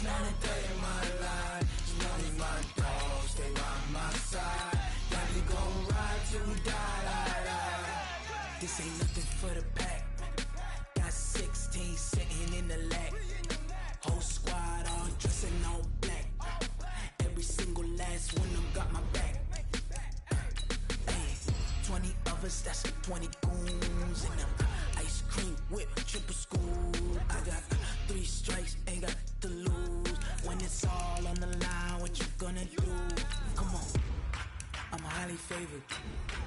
not a day in my life. As long as my dogs stay by my side, yeah, we gon' ride till we die. This ain't nothing for the pack. Got 16 sitting in the lap. Whole squad all dressing all black. Every single last one of them got my back. Hey, 20 of us, that's 20 goons in them. Ice cream whip, triple school. I got 3 strikes, ain't got to lose. When it's all on the line, what you gonna do? Come on, I'm highly favored.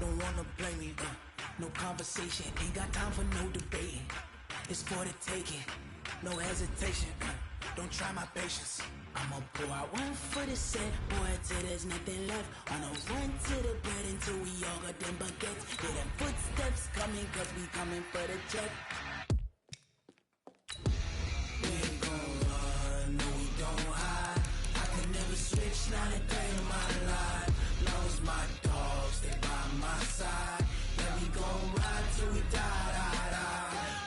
Don't wanna blame me, no conversation. Ain't got time for no debating. It's for the taking, no hesitation. Don't try my patience. I'ma pour out one for the set, boy, till there's nothing left. On a run to the bread until we all got them baguettes. Hear them footsteps coming, cause we coming for the check. We ain't gon' run, no we don't hide. I can never switch, not a day in my life. Long as my dogs stay by my side, yeah, we gon' ride till we die.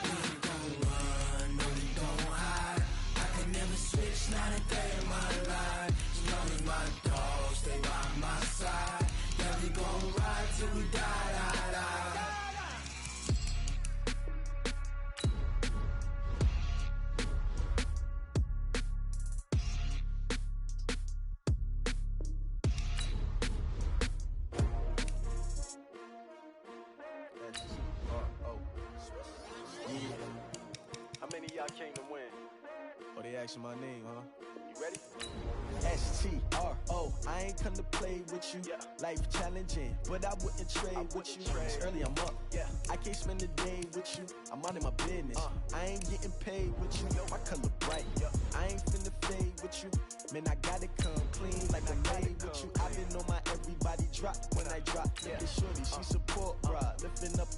We ain't gon' run, no we don't hide. I can never switch, not a day in my life. As long as my dogs stay by my side, yeah, we gon' ride till we die. How many of y'all came to win? Oh, they asking my name, huh? You ready? STRO, I ain't come to play with you. Yeah. Life challenging, but I wouldn't trade with you. It's early, I'm up. Yeah. I can't spend the day with you. I'm out of my business. I ain't getting paid with you. My color bright. I ain't finna fade with you. Man, I gotta come clean like I made with you. I've been on my everybody drop when I drop. Look at shorty, she support ride. Lifting up,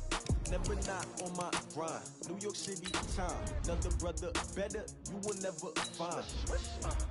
never not on my grind. New York City time, another brother better, you will never find.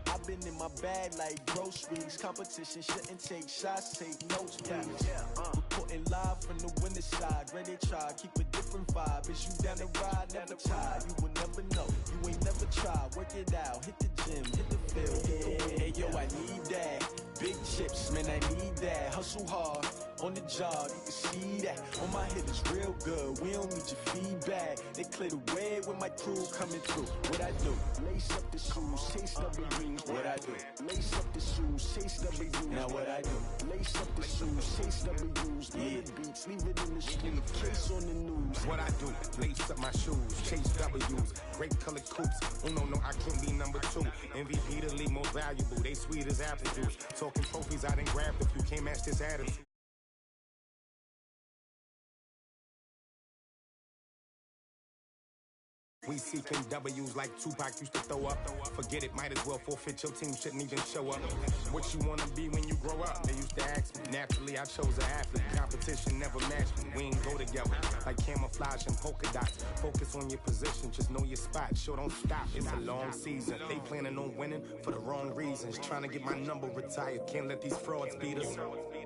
I've been in my bag like groceries. Competition shouldn't take shots, take notes, please. Reporting live from the winter side. Ready to try, keep a different vibe. Is you down the ride, never tired. You will never know, you ain't never tried. Work it out, hit the gym, hit the field. Hey yo, I need that. Big chips, man, I need that. Hustle hard, on the job, you can see that. On my head is real good, we don't need your feedback. They clear the way with my crew coming through. What I do? Lace up the shoes, chase W's. What I do? Lace up the shoes, chase W's. Now what I do? Lace up the shoes, chase W's. Yeah, beats, leave it in the street, case on the news. What I do? Lace up my shoes, chase W's. Great colored coops. Oh no, I can't be number 2. MVP the league most valuable. They sweet as apple juice. Talking trophies, I didn't grab the few. Can't match this attitude. We seeking W's like Tupac used to throw up. Forget it, might as well forfeit. Your team shouldn't even show up. What you wanna be when you grow up? They used to ask me. Naturally, I chose an athlete. Competition never matched me. We ain't go together like camouflage and polka dots. Focus on your position, just know your spot. Sure, don't stop. It's a long season. They planning on winning for the wrong reasons. Trying to get my number retired. Can't let these frauds beat us.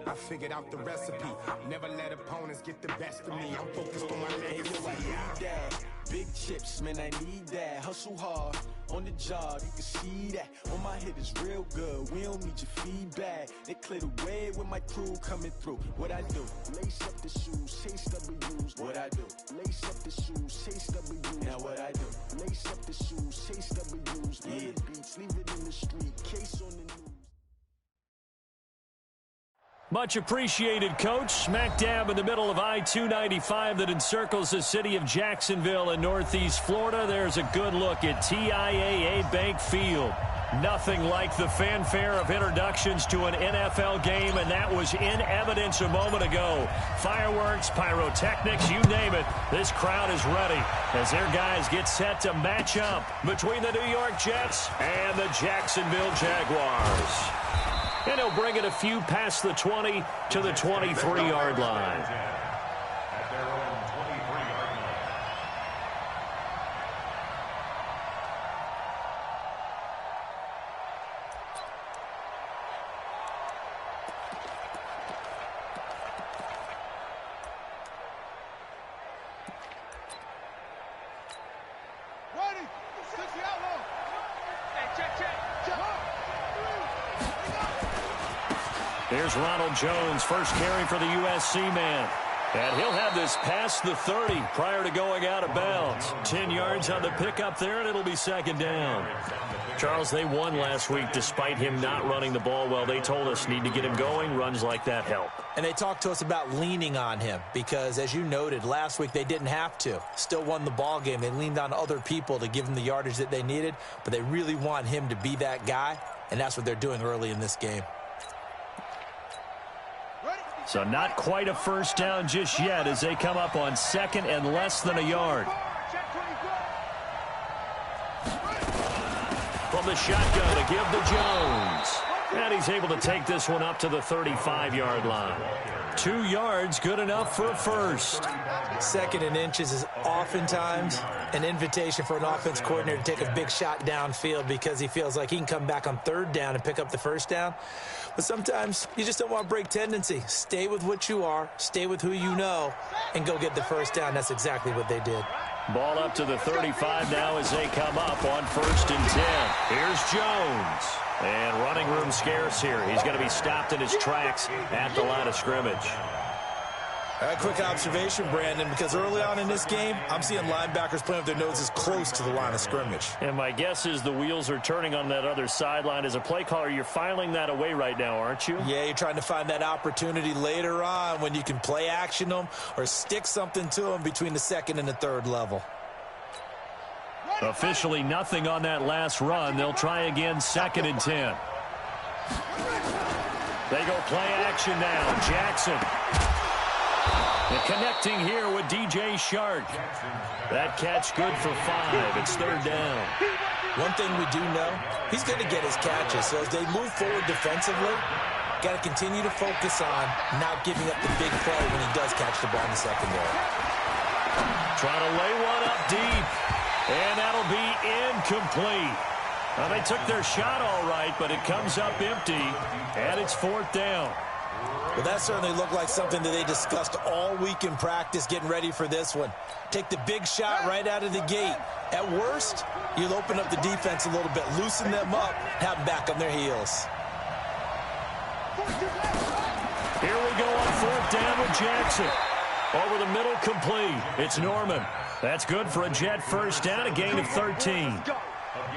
I figured out the recipe. Never let opponents get the best of me. I'm focused on my legacy. Big chips, man, I need that. Hustle hard, on the job, you can see that. On my head is real good, we don't need your feedback. They clear the way with my crew coming through. What I do? Lace up the shoes, chase W's. What I do? Lace up the shoes, chase W's. Now what I do? Lace up the shoes, chase W's. Yeah, beats, leave it in the street, case on the news. Much appreciated, Coach. Smack dab in the middle of I-295 that encircles the city of Jacksonville in Northeast Florida. There's a good look at TIAA Bank Field. Nothing like the fanfare of introductions to an NFL game, and that was in evidence a moment ago. Fireworks, pyrotechnics, you name it. This crowd is ready as their guys get set to match up between the New York Jets and the Jacksonville Jaguars. And he'll bring it a few past the 20 to the 23-yard line. At their own 23-yard line. Ready, 6 yellow. Here's Ronald Jones, first carry for the USC man. And he'll have this past the 30 prior to going out of bounds. 10 yards on the pickup there, and it'll be second down. Charles, they won last week despite him not running the ball well. They told us need to get him going. Runs like that help. And they talked to us about leaning on him because, as you noted, last week they didn't have to. Still won the ball game. They leaned on other people to give them the yardage that they needed, but they really want him to be that guy, and that's what they're doing early in this game. So not quite a first down just yet as they come up on second and less than a yard. From the shotgun to give to Jones. And he's able to take this one up to the 35-yard line. 2 yards, good enough for a first. Second and inches is oftentimes an invitation for an offense coordinator to take a big shot downfield because he feels like he can come back on third down and pick up the first down. But sometimes you just don't want to break tendency. Stay with what you are, stay with who you know, and go get the first down. That's exactly what they did. Ball up to the 35 now as they come up on first and 10. Here's Jones. And running room scarce here. He's going to be stopped in his tracks at the line of scrimmage. A quick observation, Brandon, because early on in this game, I'm seeing linebackers playing with their noses close to the line of scrimmage. And my guess is the wheels are turning on that other sideline. As a play caller, you're filing that away right now, aren't you? Yeah, you're trying to find that opportunity later on when you can play action them or stick something to them between the second and the third level. Officially nothing on that last run. They'll try again, second and 10. They go play action now. Jackson. And connecting here with DJ Shark. That catch good for 5. It's third down. One thing we do know, he's going to get his catches. So as they move forward defensively, got to continue to focus on not giving up the big play when he does catch the ball in the secondary. Trying to lay one up deep. And that'll be incomplete. Well, they took their shot all right, but it comes up empty, and it's fourth down. Well, that certainly looked like something that they discussed all week in practice getting ready for this one. Take the big shot right out of the gate. At worst, you'll open up the defense a little bit, loosen them up, have them back on their heels. Here we go on fourth down with Jackson. Over the middle, complete. It's Norman. That's good for a Jet first down, a gain of 13.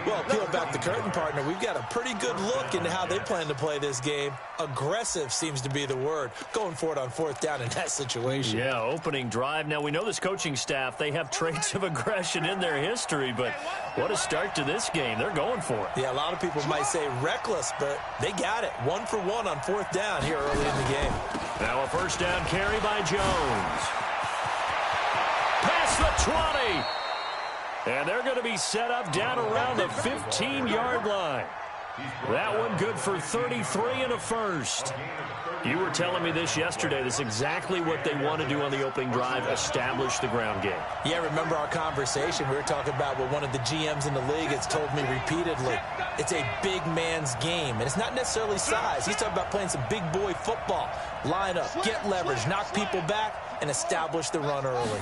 Well, peel back the curtain, partner. We've got a pretty good look into how they plan to play this game. Aggressive seems to be the word. Going for it on fourth down in that situation. Yeah, opening drive. Now, we know this coaching staff, they have traits of aggression in their history, but what a start to this game. They're going for it. Yeah, a lot of people might say reckless, but they got it. 1 for 1 on fourth down here early in the game. Now a first down carry by Jones. Past the 20. And they're going to be set up down around the 15-yard line. That one good for 33 and a first. You were telling me this yesterday. This is exactly what they want to do on the opening drive, establish the ground game. Yeah, remember our conversation? We were talking about what one of the GMs in the league has told me repeatedly. It's a big man's game, and it's not necessarily size. He's talking about playing some big boy football. Line up, get leverage, knock people back, and establish the run early.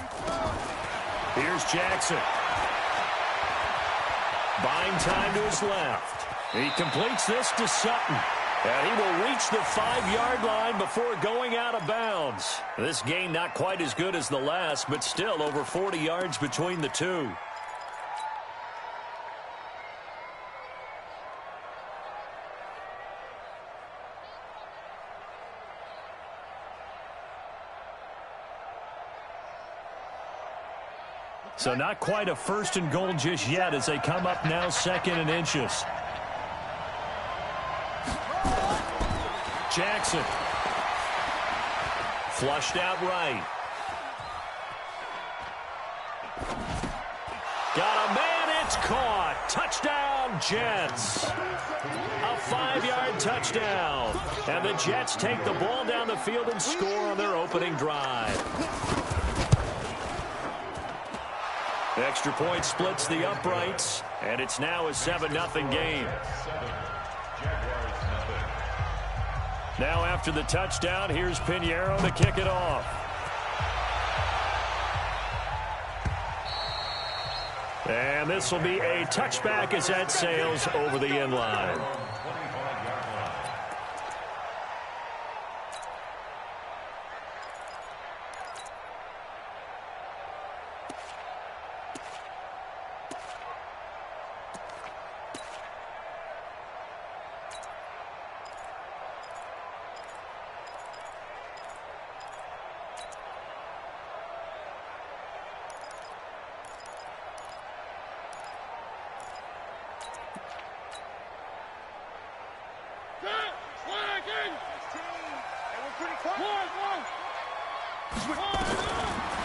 Here's Jackson. Buying time to his left. He completes this to Sutton. And he will reach the 5-yard line before going out of bounds. This gain not quite as good as the last, but still over 40 yards between the two. So not quite a first and goal just yet as they come up now second and inches. Jackson. Flushed out right. Got a man, it's caught. Touchdown, Jets. A 5-yard touchdown. And the Jets take the ball down the field and score on their opening drive. Extra point splits the uprights, and it's now a 7-0 game. Now after the touchdown, here's Pinheiro to kick it off. And this will be a touchback as that sails over the end line.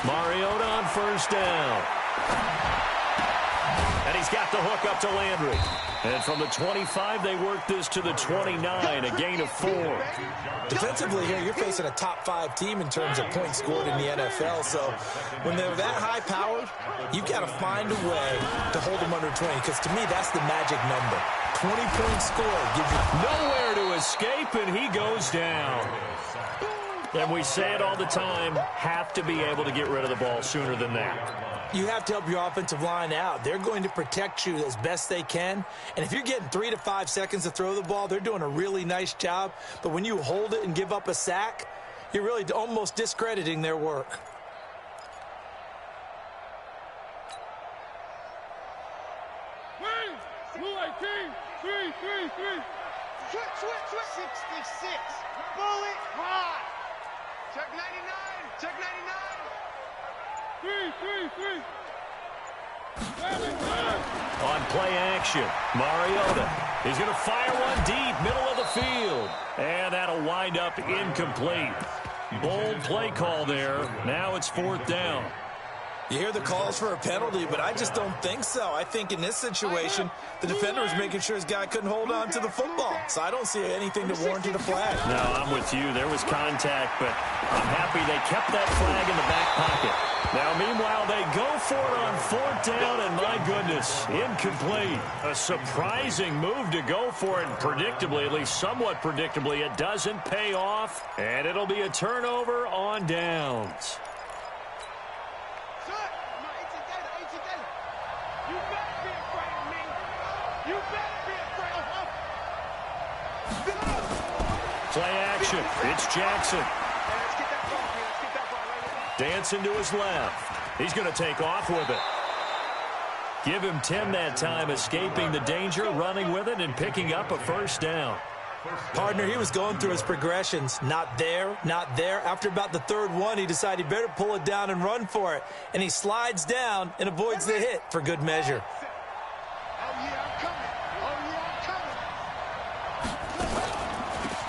Mariota on first down. And he's got the hook up to Landry. And from the 25, they work this to the 29, a gain of 4. Defensively here, you're facing a top 5 team in terms of points scored in the NFL. So when they're that high powered, you've got to find a way to hold them under 20. Because to me, that's the magic number. 20 points scored gives you nowhere to escape, and he goes down. And we say it all the time, have to be able to get rid of the ball sooner than that. You have to help your offensive line out. They're going to protect you as best they can. And if you're getting 3 to 5 seconds to throw the ball, they're doing a really nice job. But when you hold it and give up a sack, you're really almost discrediting their work. Switch. 66. Bullet hot. Check 99. Check 99. 3. On play action, Mariota. He's going to fire one deep, middle of the field. And that'll wind up incomplete. Bold play call there. Now it's 4th down. You hear the calls for a penalty, but I just don't think so. I think in this situation, the defender was making sure his guy couldn't hold on to the football. So I don't see anything to warrant a flag. No, I'm with you. There was contact, but I'm happy they kept that flag in the back pocket. Now, meanwhile, they go for it on 4th down, and my goodness, incomplete. A surprising move to go for it, and predictably, at least somewhat predictably, it doesn't pay off, and it'll be a turnover on downs. Play action. It's Jackson. Dancing to his left. He's going to take off with it. Give him 10 that time, escaping the danger, running with it, and picking up a 1st down. Partner, he was going through his progressions. Not there, not there. After about the 3rd one, he decided he better pull it down and run for it. And he slides down and avoids the hit for good measure.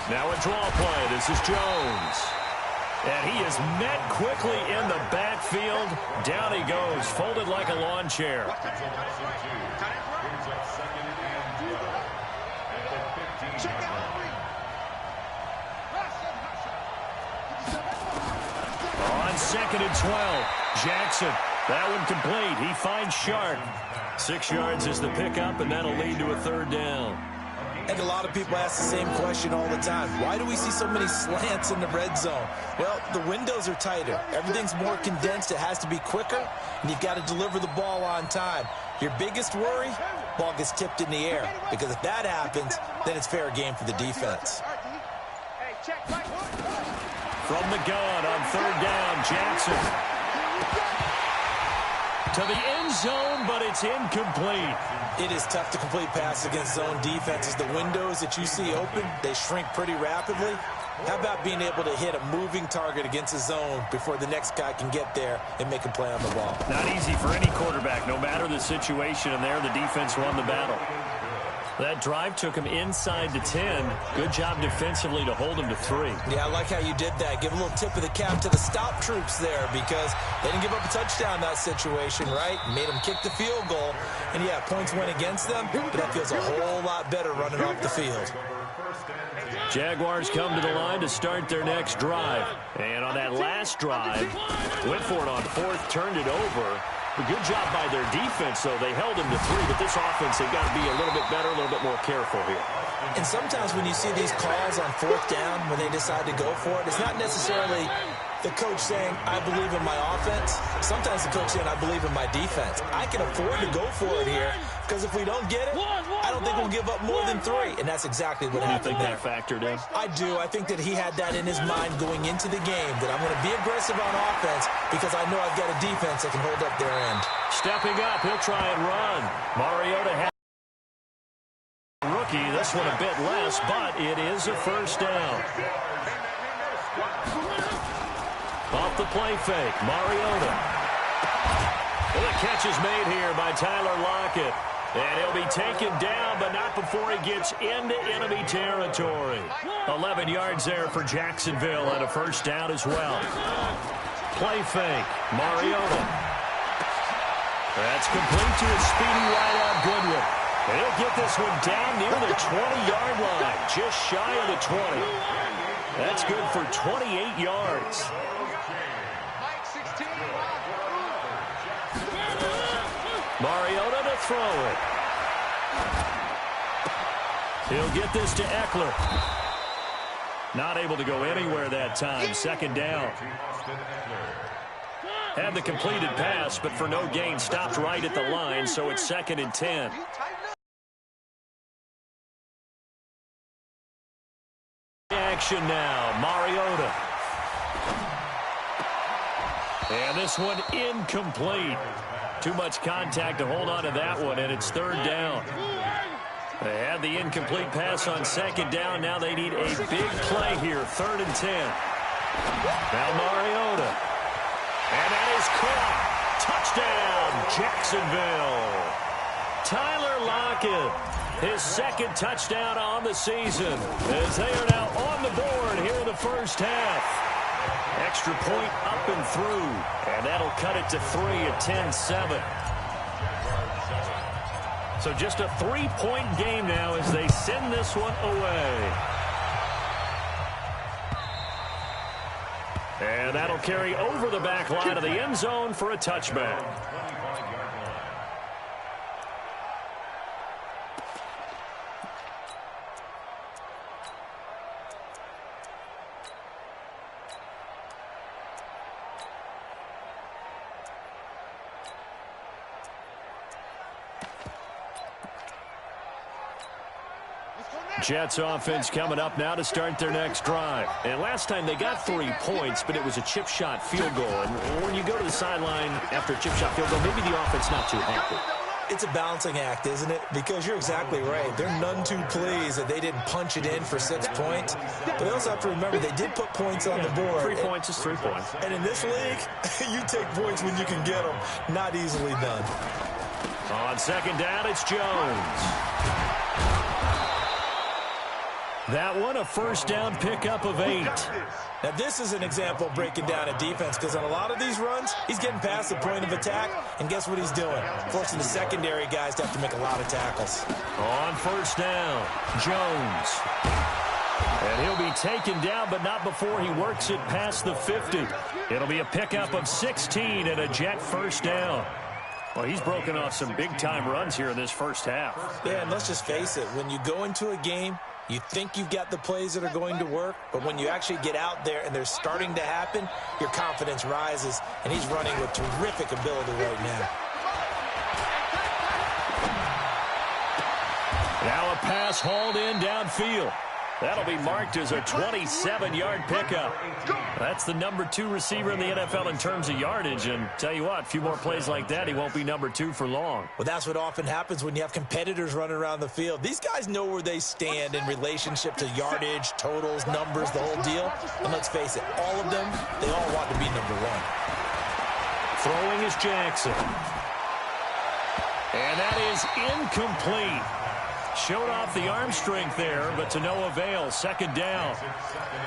Now a draw play. This is Jones. And he is met quickly in the backfield. Down he goes, folded like a lawn chair. On 2nd and 12, Jackson. That one complete. He finds Sharp. 6 yards is the pickup, and that'll lead to a 3rd down. And a lot of people ask the same question all the time. Why do we see so many slants in the red zone? Well, the windows are tighter. Everything's more condensed. It has to be quicker, and you've got to deliver the ball on time. Your biggest worry, ball gets tipped in the air, because if that happens, then it's fair game for the defense. From the gun on 3rd down, Jackson. To the end zone, but it's incomplete. It is tough to complete pass against zone defenses. The windows that you see open, they shrink pretty rapidly. How about being able to hit a moving target against a zone before the next guy can get there and make a play on the ball? Not easy for any quarterback, no matter the situation, and there the defense won the battle. That drive took him inside the 10. Good job defensively to hold him to 3. Yeah, I like how you did that. Give a little tip of the cap to the stop troops there, because they didn't give up a touchdown in that situation, right? Made them kick the field goal. And, yeah, points went against them, but that feels a whole lot better running off the field. Jaguars come to the line to start their next drive. And on that last drive, went for it on 4th, turned it over. A good job by their defense, though. They held him to 3, but this offense, they've got to be a little bit better, a little bit more careful here. And sometimes when you see these calls on 4th down, when they decide to go for it, it's not necessarily the coach saying, I believe in my offense. Sometimes the coach saying, I believe in my defense. I can afford to go for it here because if we don't get it, I don't think we'll give up more than 3. And that's exactly what happened there. That factored in? I do. I think that he had that in his mind going into the game, that I'm going to be aggressive on offense because I know I've got a defense that can hold up their end. Stepping up, he'll try and run. Mariota has rookie. This one a bit less, but it is a first down. Off the play fake, Mariota. And the catch is made here by Tyler Lockett. And he'll be taken down, but not before he gets into enemy territory. 11 yards there for Jacksonville and a first down as well. Play fake, Mariota. That's complete to his speedy wideout Goodwin. And he'll get this one down near the 20-yard line, just shy of the 20. That's good for 28 yards. Mariota to throw it. He'll get this to Eckler. Not able to go anywhere that time. Second down. Had the completed pass, but for no gain, stopped right at the line, so it's 2nd and 10. Action now, Mariota. And this one incomplete. Too much contact to hold on to that one, and it's 3rd down. They had the incomplete pass on 2nd down. Now they need a big play here, 3rd and 10. Now Mariota. And that is caught. Touchdown, Jacksonville. Tyler Lockett, his 2nd touchdown on the season, as they are now on the board here in the first half. Extra point up and through, and that'll cut it to 3 at 10-7. So just a 3-point game now as they send this one away. And that'll carry over the back line of the end zone for a touchback. Jets offense coming up now to start their next drive. And last time they got 3 points, but it was a chip shot field goal. And when you go to the sideline after a chip shot field goal, maybe the offense not too happy. It's a balancing act, isn't it? Because you're exactly right. They're none too pleased that they didn't punch it in for 6 points. But they also have to remember they did put points on the board. 3 points is 3 points. And in this league, you take points when you can get them. Not easily done. On 2nd down, it's Jones. That one, a first down pickup of 8. Now, this is an example of breaking down a defense because on a lot of these runs, he's getting past the point of attack, and guess what he's doing? Forcing the secondary guys to have to make a lot of tackles. On 1st down, Jones. And he'll be taken down, but not before he works it past the 50. It'll be a pickup of 16 and a Jet first down. Well, he's broken off some big-time runs here in this first half. Yeah, and let's just face it. When you go into a game, you think you've got the plays that are going to work, but when you actually get out there and they're starting to happen, your confidence rises, and he's running with terrific ability right now. Now a pass hauled in downfield. That'll be marked as a 27-yard pickup. That's the number 2 receiver in the NFL in terms of yardage. And tell you what, a few more plays like that, he won't be number 2 for long. Well, that's what often happens when you have competitors running around the field. These guys know where they stand in relationship to yardage, totals, numbers, the whole deal. And let's face it, all of them, they all want to be number 1. Throwing is Jackson. And that is incomplete. Showed off the arm strength there, but to no avail. 2nd down.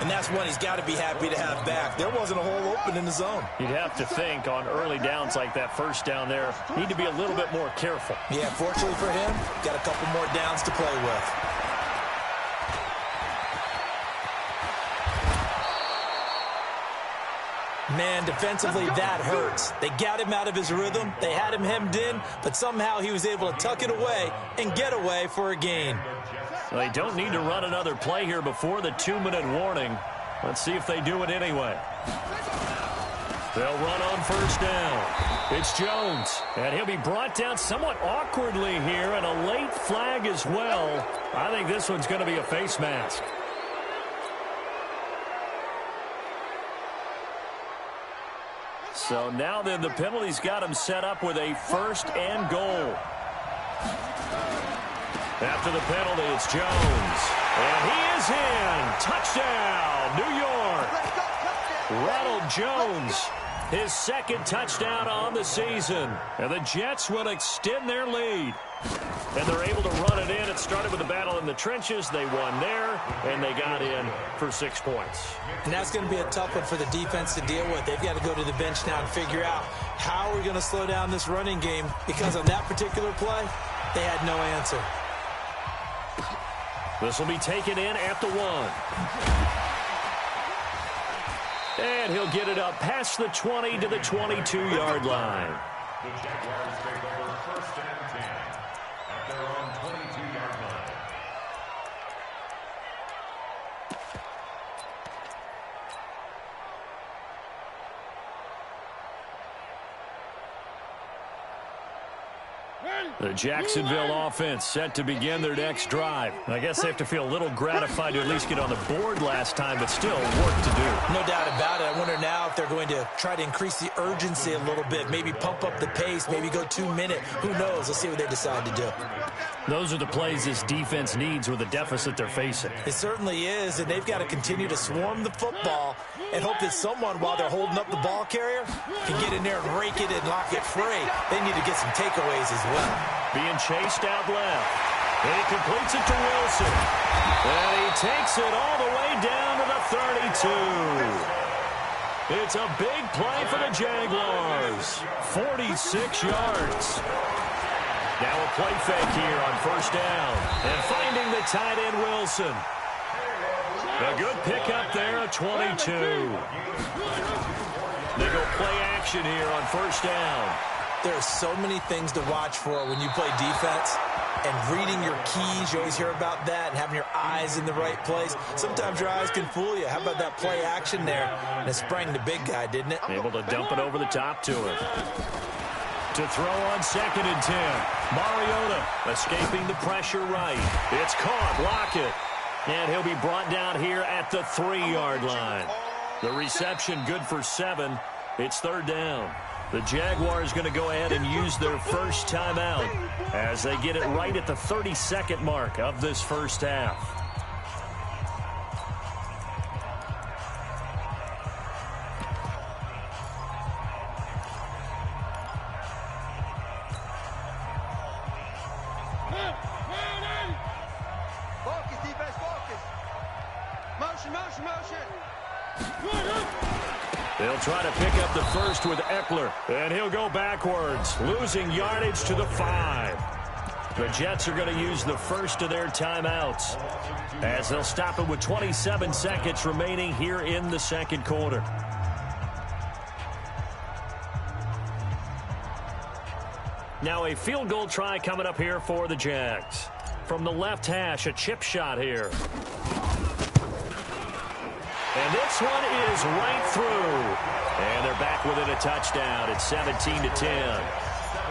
And that's one he's got to be happy to have back. There wasn't a hole open in the zone. You'd have to think on early downs like that first down there, need to be a little bit more careful. Yeah, fortunately for him, got a couple more downs to play with. Man, defensively, that hurts. They got him out of his rhythm. They had him hemmed in, but somehow he was able to tuck it away and get away for a gain. Well, they don't need to run another play here before the 2-minute warning. Let's see if they do it anyway. They'll run on first down. It's Jones, and he'll be brought down somewhat awkwardly here, and a late flag as well. I think this one's going to be a face mask. So now then the penalty's got him set up with a first and goal. After the penalty, it's Jones. And he is in. Touchdown, New York. Ronald Jones, his second touchdown on the season. And the Jets will extend their lead. And they're able to run it in. It started with a battle in the trenches. They won there, and they got in for 6 points. And that's going to be a tough one for the defense to deal with. They've got to go to the bench now and figure out how we're going to slow down this running game, because on that particular play, they had no answer. This will be taken in at the 1. And he'll get it up past the 20 to the 22-yard line. The Jaguars take over first and 10 at their own 22-yard line. The Jacksonville offense set to begin their next drive. I guess they have to feel a little gratified to at least get on the board last time, but still work to do. No doubt about it. I wonder now if they're going to try to increase the urgency a little bit, maybe pump up the pace, maybe go 2 minute. Who knows? Let's see what they decide to do. Those are the plays this defense needs with the deficit they're facing. It certainly is, and they've got to continue to swarm the football and hope that someone, while they're holding up the ball carrier, can get in there and rake it and lock it free. They need to get some takeaways as well. Being chased out left. And he completes it to Wilson. And he takes it all the way down to the 32. It's a big play for the Jaguars. 46 yards. Now a play fake here on first down. And finding the tight end, Wilson. A good pickup there at 22. They go play action here on first down. There are so many things to watch for when you play defense, and reading your keys. You always hear about that, and having your eyes in the right place. Sometimes your eyes can fool you. How about that play action there? And it sprang the big guy, didn't it? Able to dump it over the top to him. To throw on 2nd and 10. Mariota escaping the pressure right. It's caught. Lockett. And he'll be brought down here at the 3-yard line. The reception good for 7. It's 3rd down. The Jaguars going to go ahead and use their first timeout as they get it right at the 32nd mark of this first half. Focus, defense, focus. Motion, motion, motion. They'll try to pick up the first with Eckler, and he'll go backwards, losing yardage to the 5. The Jets are going to use the first of their timeouts as they'll stop it with 27 seconds remaining here in the second quarter. Now a field goal try coming up here for the Jags. From the left hash, a chip shot here. And this one is right through. And they're back within a touchdown. It's 17-10.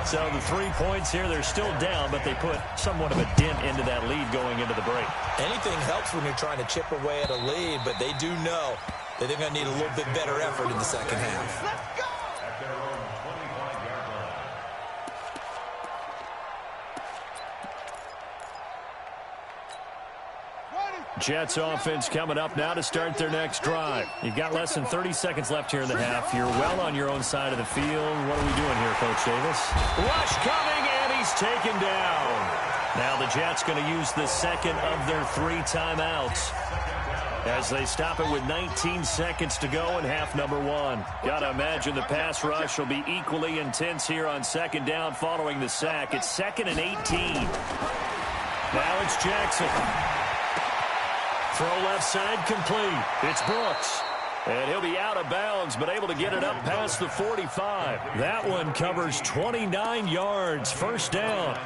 So the 3 points here, they're still down, but they put somewhat of a dent into that lead going into the break. Anything helps when you're trying to chip away at a lead, but they do know that they're going to need a little bit better effort in the second half. Let's go! At their own 25-yard line. Jets offense coming up now to start their next drive. You've got less than 30 seconds left here in the half. You're well on your own side of the field. What are we doing here, Coach Davis? Rush coming, and he's taken down. Now the Jets going to use the second of their 3 timeouts as they stop it with 19 seconds to go in half number 1. Got to imagine the pass rush will be equally intense here on 2nd down following the sack. It's 2nd and 18. Now it's Jackson. Throw left side complete. It's Brooks. And he'll be out of bounds, but able to get it up past the 45. That one covers 29 yards. First down.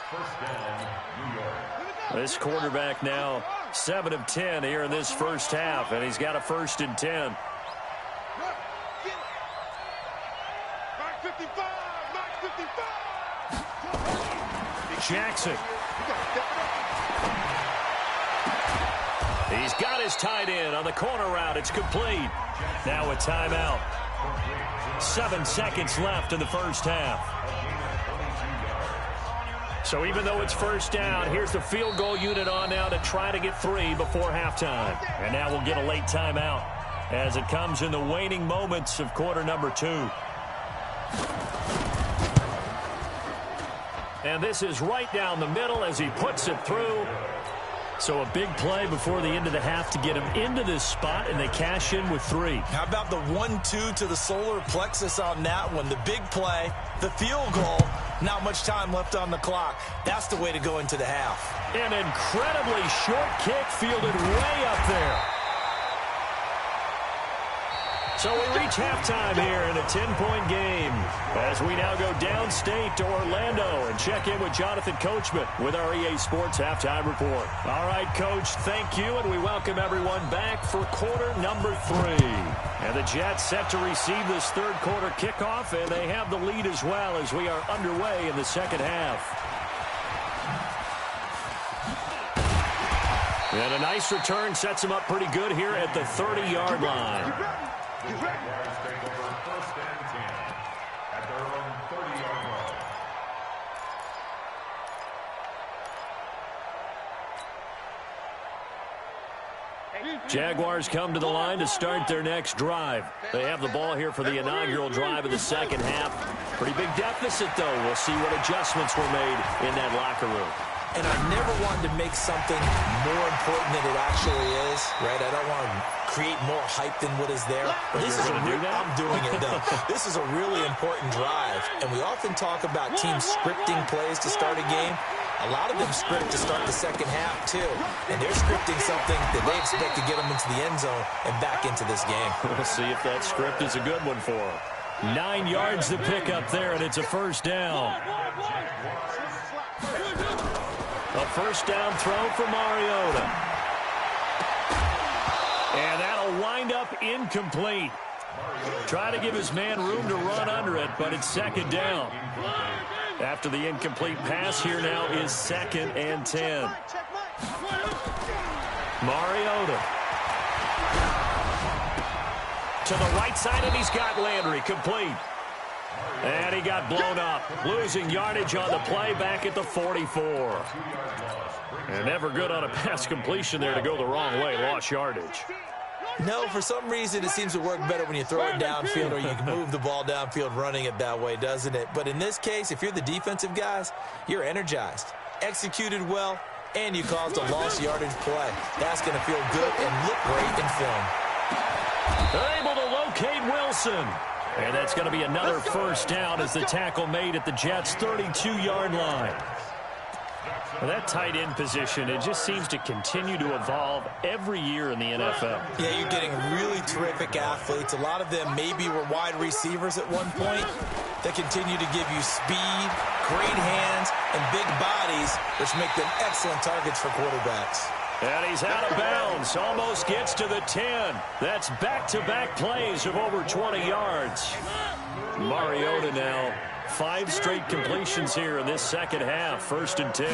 First down, New York. This quarterback now 7 of 10 here in this first half, and he's got a 1st and 10. Jackson. He's got his tight end on the corner route. It's complete. Now a timeout. 7 seconds left in the first half. So even though it's first down, here's the field goal unit on now to try to get 3 before halftime. And now we'll get a late timeout as it comes in the waning moments of quarter number 2. And this is right down the middle as he puts it through. So a big play before the end of the half to get him into this spot, and they cash in with 3. How about the 1-2 to the solar plexus on that one? The big play, the field goal, not much time left on the clock. That's the way to go into the half. An incredibly short kick fielded way up there. So we reach halftime here in a 10-point game as we now go downstate to Orlando and check in with Jonathan Coachman with our EA Sports Halftime Report. All right, Coach, thank you, and we welcome everyone back for quarter number 3. And the Jets set to receive this third quarter kickoff, and they have the lead as well as we are underway in the second half. And a nice return sets him up pretty good here at the 30-yard line. Jaguars take over first and 10 at their own 30-yard line. Jaguars come to the line to start their next drive. They have the ball here for the inaugural drive of the second half. Pretty big deficit, though. We'll see what adjustments were made in that locker room. And I never wanted to make something more important than it actually is, right? I don't want to create more hype than what is there. But this is I'm doing it, though. This is a really important drive. And we often talk about teams scripting plays to start a game. A lot of them script to start the second half, too. And they're scripting something that they expect to get them into the end zone and back into this game. We'll see if that script is a good one for them. 9 yards to pick up there, and it's a first down. A first down throw for Mariota. And that'll wind up incomplete. Try to give his man room to run under it, but it's second down. After the incomplete pass, here now is 2nd and 10. Mariota. To the right side, and he's got Landry complete. And he got blown up, losing yardage on the play back at the 44. And never good on a pass completion there to go the wrong way, lost yardage. No, for some reason it seems to work better when you throw it downfield or you can move the ball downfield running it that way, doesn't it? But in this case, if you're the defensive guys, you're energized, executed well, and you caused a lost yardage play. That's going to feel good and look great in film. They're able to locate Wilson. And that's going to be another first down as the tackle made at the Jets' 32-yard line. Well, that tight end position, it just seems to continue to evolve every year in the NFL. Yeah, you're getting really terrific athletes. A lot of them maybe were wide receivers at one point that continue to give you speed, great hands, and big bodies, which make them excellent targets for quarterbacks. And he's out of bounds, almost gets to the 10. That's back-to-back plays of over 20 yards. Mariota now, 5 straight completions here in this second half, 1st and 10.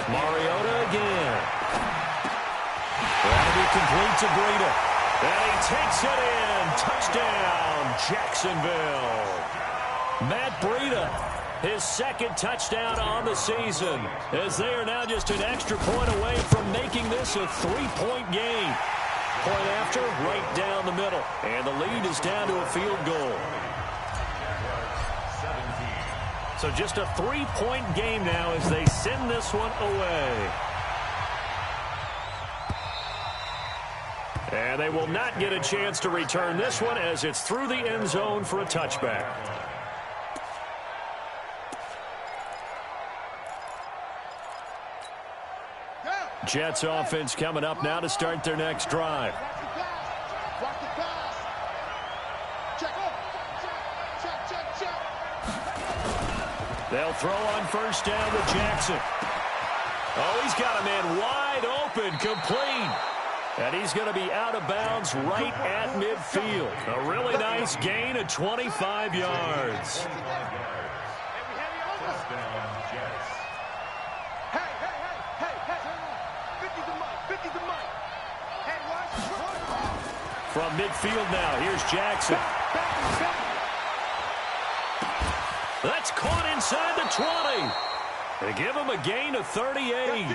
Mariota again. That'll be complete to Breida. And he takes it in. Touchdown, Jacksonville. Matt Breida. His 2nd touchdown on the season, as they are now just an extra point away from making this a 3-point game. Point after, right down the middle. And the lead is down to a field goal. So just a 3-point game now as they send this one away. And they will not get a chance to return this one as it's through the end zone for a touchback. Jets offense coming up now to start their next drive. They'll throw on first down to Jackson. Oh, he's got a man wide open, complete. And he's going to be out of bounds right at midfield. A really nice gain of 25 yards. down, Jets. Hey, hey, hey, hey, hey. 50's the mic, 50's the mic. Hey, watch. From midfield now, here's Jackson. That's caught inside the 20. They give him a gain of 38.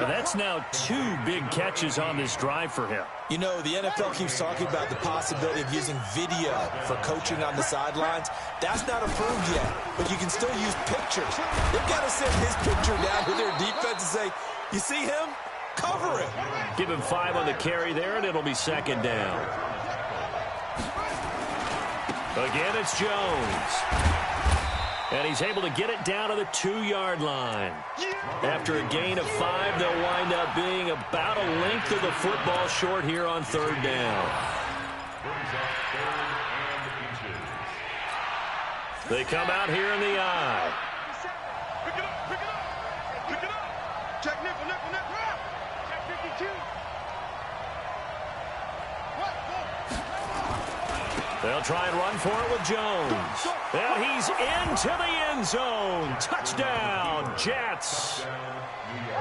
And that's now 2 big catches on this drive for him. You know, the NFL keeps talking about the possibility of using video for coaching on the sidelines. That's not approved yet, but you can still use pictures. They've got to send his picture down to their defense and say, you see him? Cover it. Give him 5 on the carry there, and it'll be second down. Again, it's Jones. And he's able to get it down to the 2-yard line. After a gain of 5, they'll wind up being about a length of the football short here on 3rd down. They come out here in the eye. Pick it up, pick it up, pick it up. Check nickel, nickel, nickel. Check 52. They'll try and run for it with Jones. And he's into the end zone. Touchdown, Jets.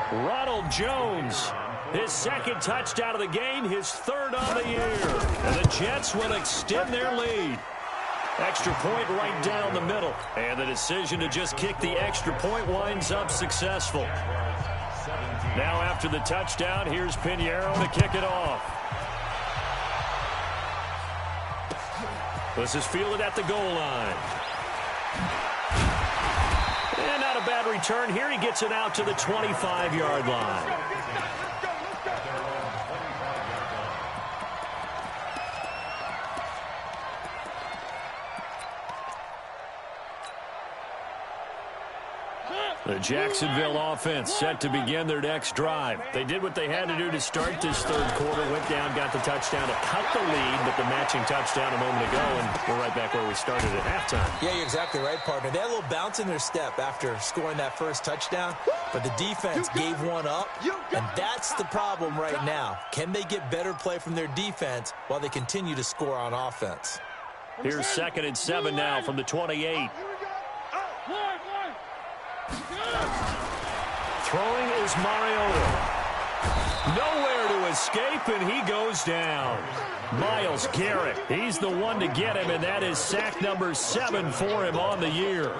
Ronald Jones, his 2nd touchdown of the game, his 3rd on the year. And the Jets will extend their lead. Extra point right down the middle. And the decision to just kick the extra point winds up successful. Now after the touchdown, here's Pinheiro to kick it off. This is fielded at the goal line. And not a bad return here. He gets it out to the 25-yard line. The Jacksonville offense set to begin their next drive. They did what they had to do to start this 3rd quarter, went down, got the touchdown to cut the lead, but the matching touchdown a moment ago, and we're right back where we started at halftime. Yeah, you're exactly right, partner. They had a little bounce in their step after scoring that first touchdown, but the defense gave one up, and that's the problem right now. Can they get better play from their defense while they continue to score on offense? Here's 2nd and 7 now from the 28. Throwing is Mariota. Nowhere to escape, and he goes down. Myles Garrett, he's the one to get him, and that is sack number 7 for him on the year.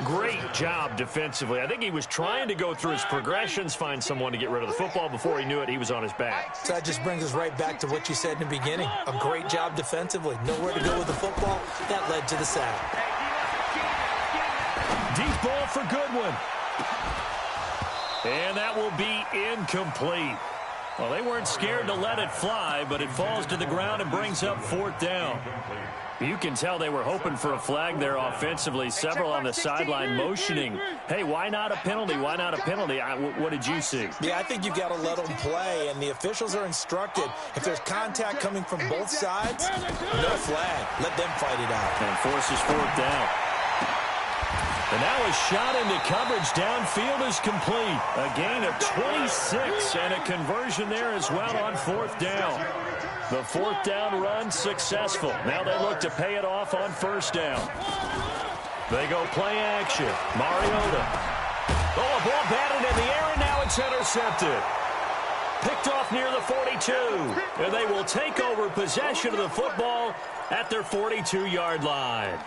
Great job defensively. I think he was trying to go through his progressions, find someone to get rid of the football. Before he knew it, he was on his back. So that just brings us right back to what you said in the beginning. A great job defensively. Nowhere to go with the football. That led to the sack. Deep ball for Goodwin. And that will be incomplete. Well, they weren't scared to let it fly, but it falls to the ground and brings up 4th down. You can tell they were hoping for a flag there offensively. Several on the sideline motioning, hey, why not a penalty? Why not a penalty? What did you see? Yeah, I think you've got to let them play, and the officials are instructed. If there's contact coming from both sides, no flag. Let them fight it out. And forces 4th down. And now a shot into coverage downfield is complete. A gain of 26 and a conversion there as well on 4th down. The 4th down run successful. Now they look to pay it off on 1st down. They go play action. Mariota. Oh, a ball batted in the air, and now it's intercepted. Picked off near the 42. And they will take over possession of the football at their 42-yard line.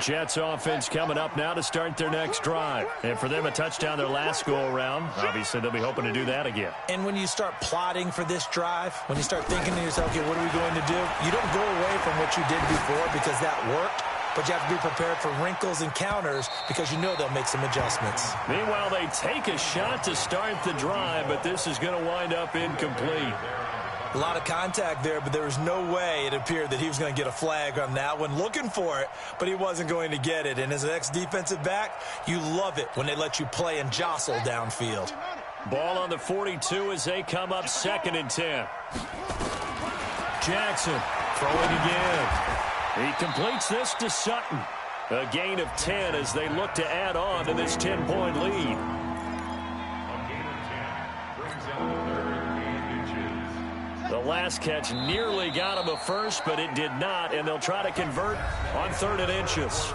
Jets offense coming up now to start their next drive. And for them, a touchdown their last go-around. Obviously, they'll be hoping to do that again. And when you start plotting for this drive, when you start thinking to yourself, okay, what are we going to do? You don't go away from what you did before because that worked. But you have to be prepared for wrinkles and counters because you know they'll make some adjustments. Meanwhile, they take a shot to start the drive, but this is going to wind up incomplete. A lot of contact there, but there was no way it appeared that he was going to get a flag on that one. Looking for it, but he wasn't going to get it. And as an ex-defensive back, you love it when they let you play and jostle downfield. Ball on the 42 as they come up 2nd and 10. Jackson throwing again. He completes this to Sutton. A gain of 10 as they look to add on to this 10-point lead. The last catch nearly got him a first, but it did not, and they'll try to convert on 3rd and inches.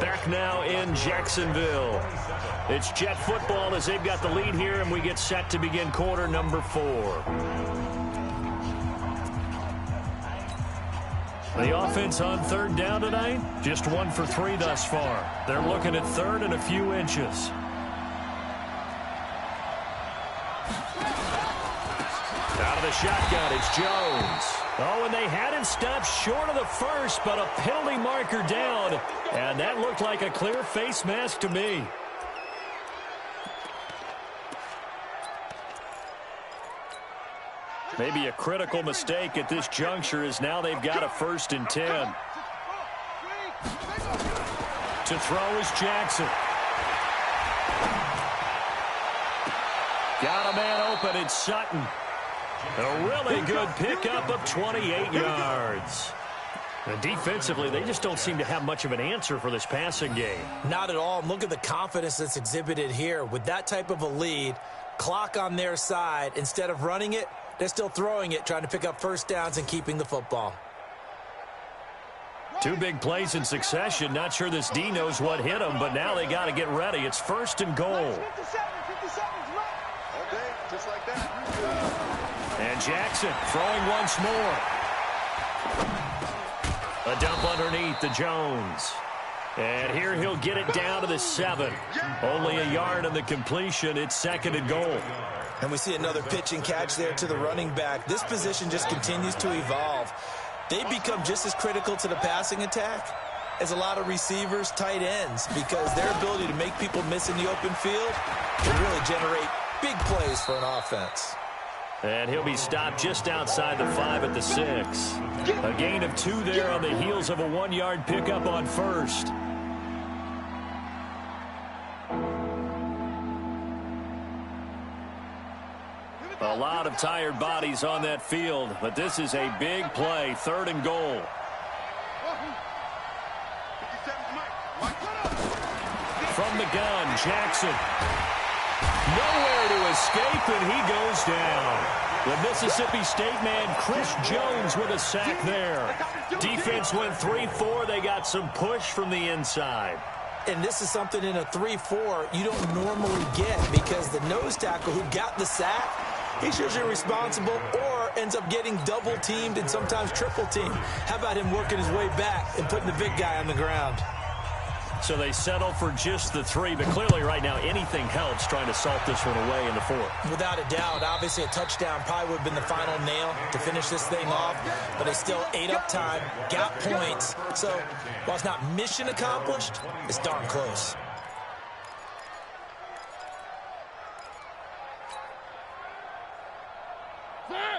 Back now in Jacksonville. It's Jet football as they've got the lead here, and we get set to begin quarter number 4. The offense on 3rd down tonight, just 1 for 3 thus far. They're looking at 3rd and a few inches. Out of the shotgun, it's Jones. Oh, and they had him stopped short of the first, but a penalty marker down, and that looked like a clear face mask to me. Maybe a critical mistake at this juncture as now they've got a 1st and 10. To throw is Jackson. Got a man open, it's Sutton. A really good pickup of 28 yards. And defensively, they just don't seem to have much of an answer for this passing game. Not at all. Look at the confidence that's exhibited here. With that type of a lead, clock on their side, instead of running it, they're still throwing it, trying to pick up 1st downs and keeping the football. 2 big plays in succession. Not sure this D knows what hit him, but now they got to get ready. It's 1st and goal. 57 okay, just like that. And Jackson throwing once more. A dump underneath to Jones. And here he'll get it down to the 7. Only a yard on the completion. It's 2nd and goal. And we see another pitch and catch there to the running back. This position just continues to evolve. They become just as critical to the passing attack as a lot of receivers, tight ends, because their ability to make people miss in the open field can really generate big plays for an offense. And he'll be stopped just outside the 5 at the 6. A gain of 2 there on the heels of a 1-yard pickup on 1st. A lot of tired bodies on that field, but this is a big play, 3rd and goal. From the gun, Jackson. Nowhere to escape, and he goes down. The Mississippi State man, Chris Jones, with a sack there. Defense went 3-4. They got some push from the inside. And this is something in a 3-4 you don't normally get, because the nose tackle who got the sack, he's usually responsible or ends up getting double-teamed and sometimes triple-teamed. How about him working his way back and putting the big guy on the ground? So they settle for just the 3, but clearly right now anything helps trying to salt this one away in the 4th. Without a doubt, obviously a touchdown probably would have been the final nail to finish this thing off, but they still ate up time, got points. So while it's not mission accomplished, it's darn close.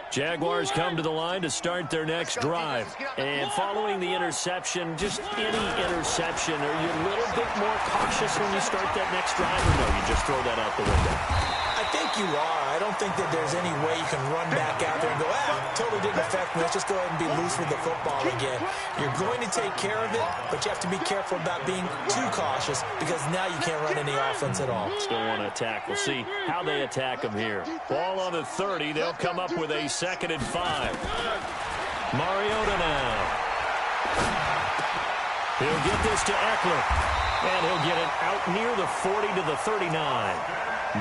Jaguars come to the line to start their next drive. And following the interception, just any interception, are you a little bit more cautious when you start that next drive, or no, you just throw that out the window? I think you are. I don't think that there's any way you can run back out there and go, totally didn't affect me. Let's just go ahead and be loose with the football again. You're going to take care of it, but you have to be careful about being too cautious, because now you can't run any offense at all. Still want to attack. We'll see how they attack them here. Ball on the 30. They'll come up with a 2nd and 5. Mariota now. He'll get this to Eckler. And he'll get it out near the 40 to the 39.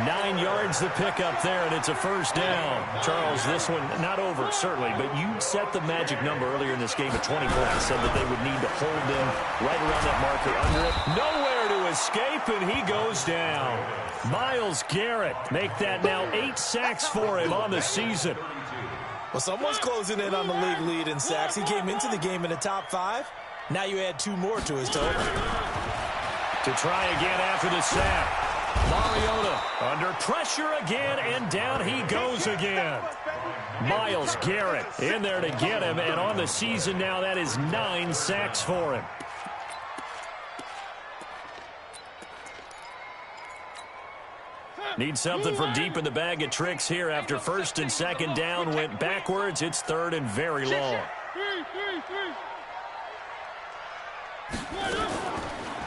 9 yards the pickup there, and it's a 1st down. Charles, this one not over, certainly, but you set the magic number earlier in this game at 20 points, said that they would need to hold them right around that marker under it. Nowhere to escape, and he goes down. Myles Garrett make that now 8 sacks for him on the season. Well, someone's closing in on the league lead in sacks. He came into the game in the top 5. Now you add 2 more to his total. To try again after the sack. Mariota under pressure again, and down he goes again. Myles Garrett in there to get him, and on the season now, that is 9 sacks for him. Need something from deep in the bag of tricks here after 1st and 2nd down went backwards. It's 3rd and very long.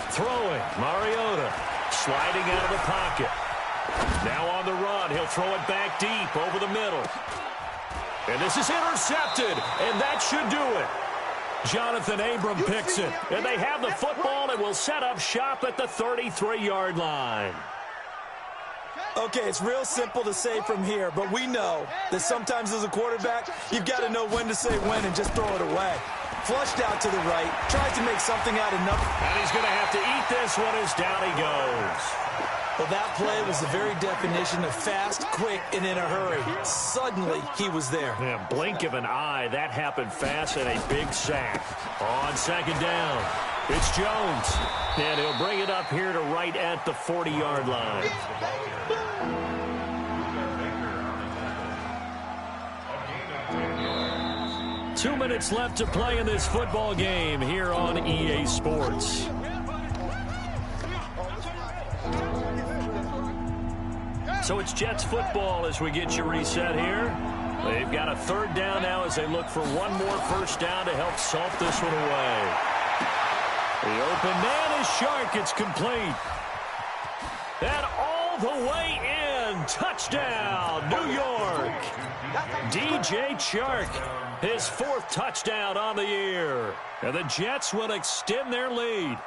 Throwing, Mariota. Sliding out of the pocket. Now on the run. He'll throw it back deep over the middle. And this is intercepted, and that should do it. Jonathan Abram picks it, and they have the football and will set up shop at the 33-yard line. Okay, it's real simple to say from here, but we know that sometimes as a quarterback, you've got to know when to say when and just throw it away. Flushed out to the right, tries to make something out of nothing. And he's going to have to eat this one as down he goes. Well, that play was the very definition of fast, quick, and in a hurry. Suddenly, he was there. Yeah, blink of an eye, that happened fast, and a big sack. On second down, it's Jones. And he'll bring it up here to right at the 40-yard line. 2 minutes left to play in this football game here on EA Sports. So it's Jets football as we get you reset here. They've got a third down now as they look for one more first down to help salt this one away. The open man is Shark. It's complete. And all the way in. Touchdown, New York. DJ Chark, his fourth touchdown on the year. And the Jets will extend their lead.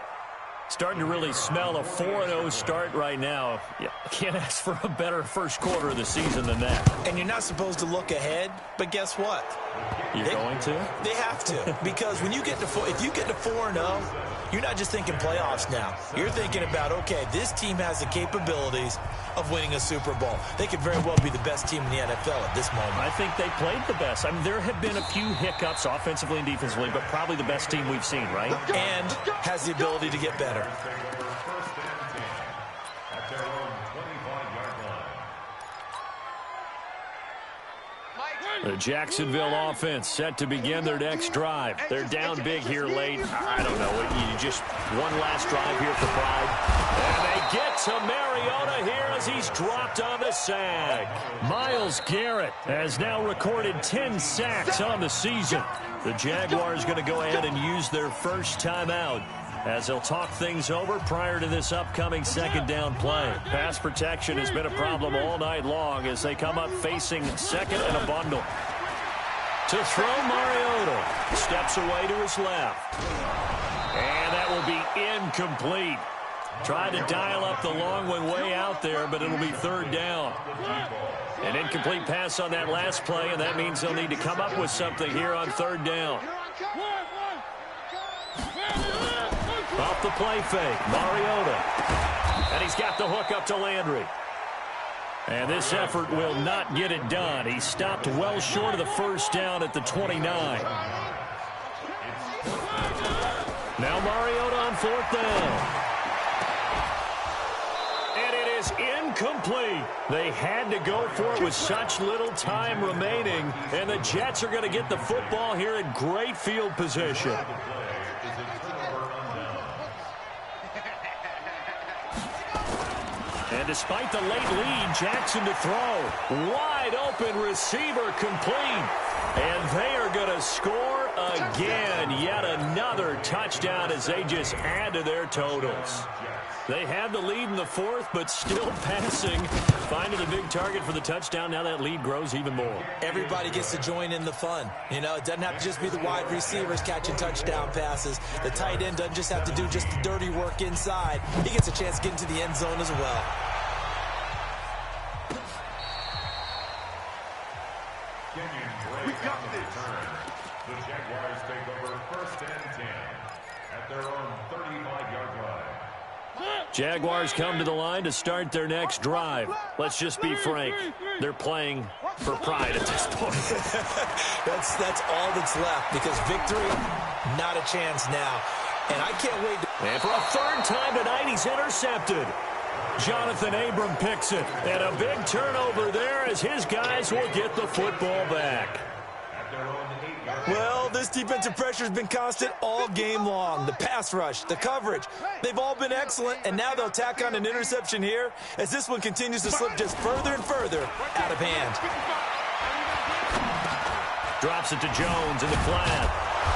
Starting to really smell a 4-0 start right now. Yeah, can't ask for a better first quarter of the season than that. And you're not supposed to look ahead, but guess what? You're going to? They have to, because when you get to if you get to 4-0, you're not just thinking playoffs now. You're thinking about, okay, this team has the capabilities of winning a Super Bowl. They could very well be the best team in the NFL at this moment. I think they played the best. I mean, there have been a few hiccups offensively and defensively, but probably the best team we've seen, right? And has the ability to get better. The Jacksonville offense set to begin their next drive. They're down big here late. I don't know. You just one last drive here for pride. And they get to Mariota here as he's dropped on the sack. Myles Garrett has now recorded 10 sacks on the season. The Jaguars going to go ahead and use their first timeout as they'll talk things over prior to this upcoming second down play. Pass protection has been a problem all night long as they come up facing second and a bundle. To throw, Mariota steps away to his left. And that will be incomplete. Tried to dial up the long one way out there, but it'll be third down. An incomplete pass on that last play, and that means they'll need to come up with something here on third down. Off the play fake, Mariota. And he's got the hook up to Landry. And this effort will not get it done. He stopped well short of the first down at the 29. Now Mariota on fourth down. And it is incomplete. They had to go for it with such little time remaining. And the Jets are going to get the football here in great field position. And despite the late lead, Jackson to throw. Wide open receiver complete. And they are going to score again. Yet another touchdown as they just add to their totals. They have the lead in the fourth, but still passing. Finding the big target for the touchdown. Now that lead grows even more. Everybody gets to join in the fun. You know, it doesn't have to just be the wide receivers catching touchdown passes. The tight end doesn't just have to do just the dirty work inside. He gets a chance to get into the end zone as well. We got this. The Jaguars take over first and 10 at their own 35-yard line. Jaguars come to the line to start their next drive. Let's just be frank. They're playing for pride at this point. That's all that's left because victory, not a chance now. And I can't wait. And for a third time tonight, he's intercepted. Jonathan Abram picks it. And a big turnover there as his guys will get the football back. Well, this defensive pressure has been constant all game long. The pass rush, the coverage, they've all been excellent, and now they'll tack on an interception here as this one continues to slip just further and further out of hand. Drops it to Jones in the flat.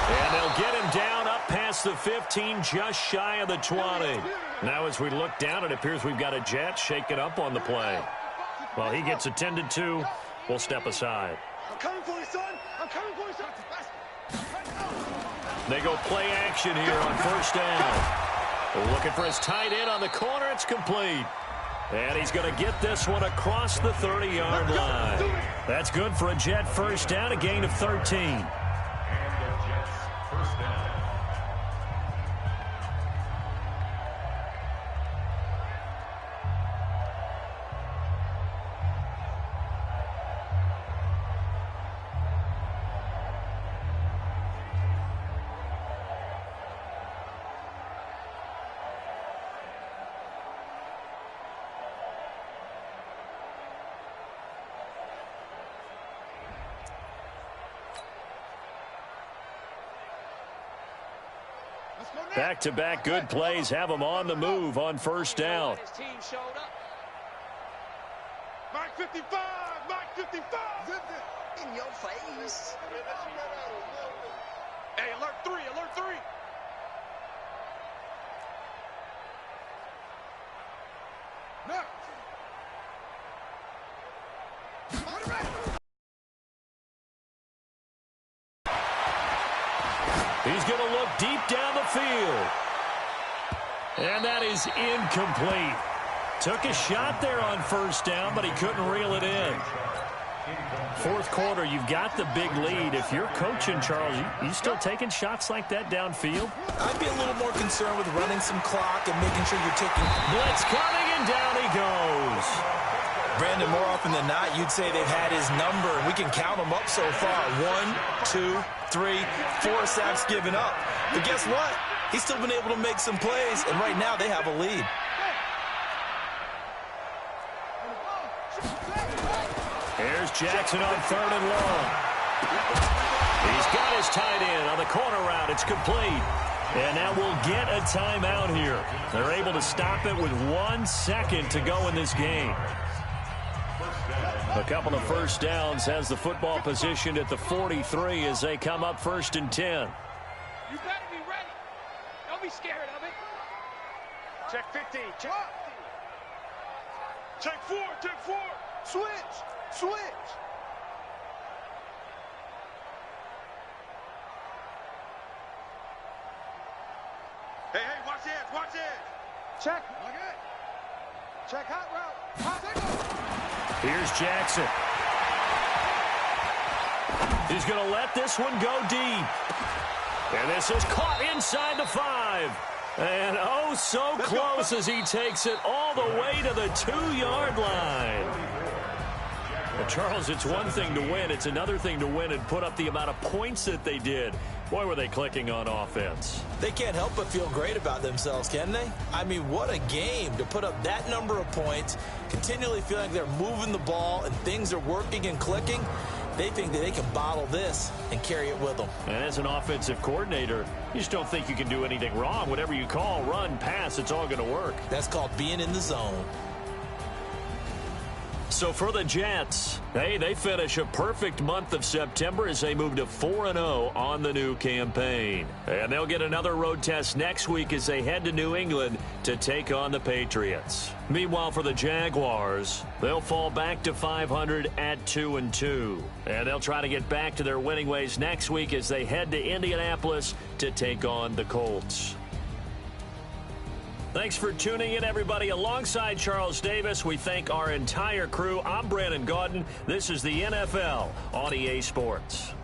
And they'll get him down up past the 15, just shy of the 20. Now as we look down, it appears we've got a Jet shaken up on the play. Well, he gets attended to. We'll step aside. I'm coming for you, son. I'm coming for you, son. They go play action here on first down. Looking for his tight end on the corner. It's complete. And he's going to get this one across the 30-yard line. That's good for a Jet first down, a gain of 13. And the Jets first down. Back-to-back good plays have him on the move on first down. His team showed up. Mark 55! Mark 55! In your face. Hey, alert 3! Alert 3! No! He's going to look deep down the field. And that is incomplete. Took a shot there on first down, but he couldn't reel it in. Fourth quarter, you've got the big lead. If you're coaching, Charles, you still taking shots like that downfield? I'd be a little more concerned with running some clock and making sure you're taking... Blitz coming, and down he goes. Brandon, more often than not, you'd say they've had his number, and we can count them up so far. 1, 2, 3, 4 sacks given up. But guess what? He's still been able to make some plays, and right now they have a lead. Here's Jackson on 3rd and long. He's got his tight end on the corner route. It's complete. And now we'll get a timeout here. They're able to stop it with 1 second to go in this game. A couple of first downs has the football positioned at the 43 as they come up 1st and 10. You better be ready. Don't be scared of it. Check 15. Check 15. Check 4. Check 4. Switch. Switch. Hey, watch the edge. Watch the edge. Check. Okay. Check hot route. Hot signal. Here's Jackson. He's going to let this one go deep. And this is caught inside the 5. And oh, so close as he takes it all the way to the 2-yard line. Well, Charles, it's one thing to win. It's another thing to win and put up the amount of points that they did. Boy, were they clicking on offense. They can't help but feel great about themselves, can they? I mean, what a game to put up that number of points, continually feeling like they're moving the ball and things are working and clicking. They think that they can bottle this and carry it with them. And as an offensive coordinator, you just don't think you can do anything wrong. Whatever you call, run, pass, it's all going to work. That's called being in the zone. So for the Jets, hey, they finish a perfect month of September as they move to 4-0 on the new campaign. And they'll get another road test next week as they head to New England to take on the Patriots. Meanwhile, for the Jaguars, they'll fall back to 500 at 2-2. And they'll try to get back to their winning ways next week as they head to Indianapolis to take on the Colts. Thanks for tuning in, everybody. Alongside Charles Davis, we thank our entire crew. I'm Brandon Gaudin. This is the NFL on EA Sports.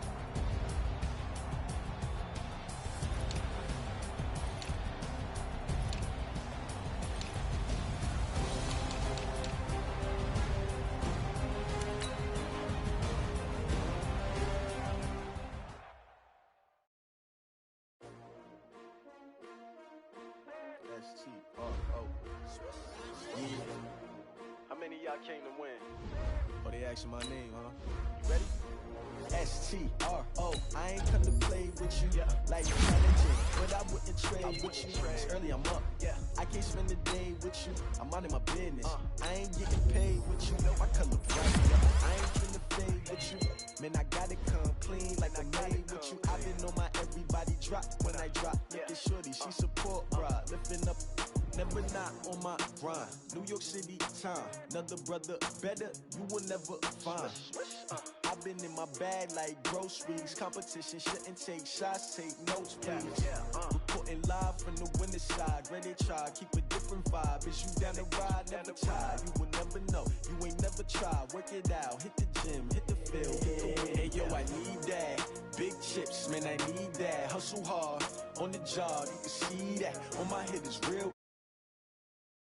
How many of y'all came to win? Oh, they asking my name, huh? You ready? S-T-R-O. I ain't come to play with you like challenging, but I wouldn't trade with you. It's early, I'm up. I can't spend the day with you. I'm minding my business. I ain't getting paid with you. I color bright. I ain't finna fade with you. Man, I gotta come clean like I made with you. I've been on my everybody drop when I drop. Look at shorty, she support, bruh. Lifting up. Never not on my grind. New York City time. Another brother better, you will never find. I've been in my bag like groceries. Competition shouldn't take shots, take notes, please. Reporting live from the winning side. Ready to try, keep a different vibe. Is you down the ride? Never try. You will never know. You ain't never tried. Work it out. Hit the gym, hit the field, hit the win. Hey yo, I need that. Big chips, man, I need that. Hustle hard on the job. You can see that. On my head is real.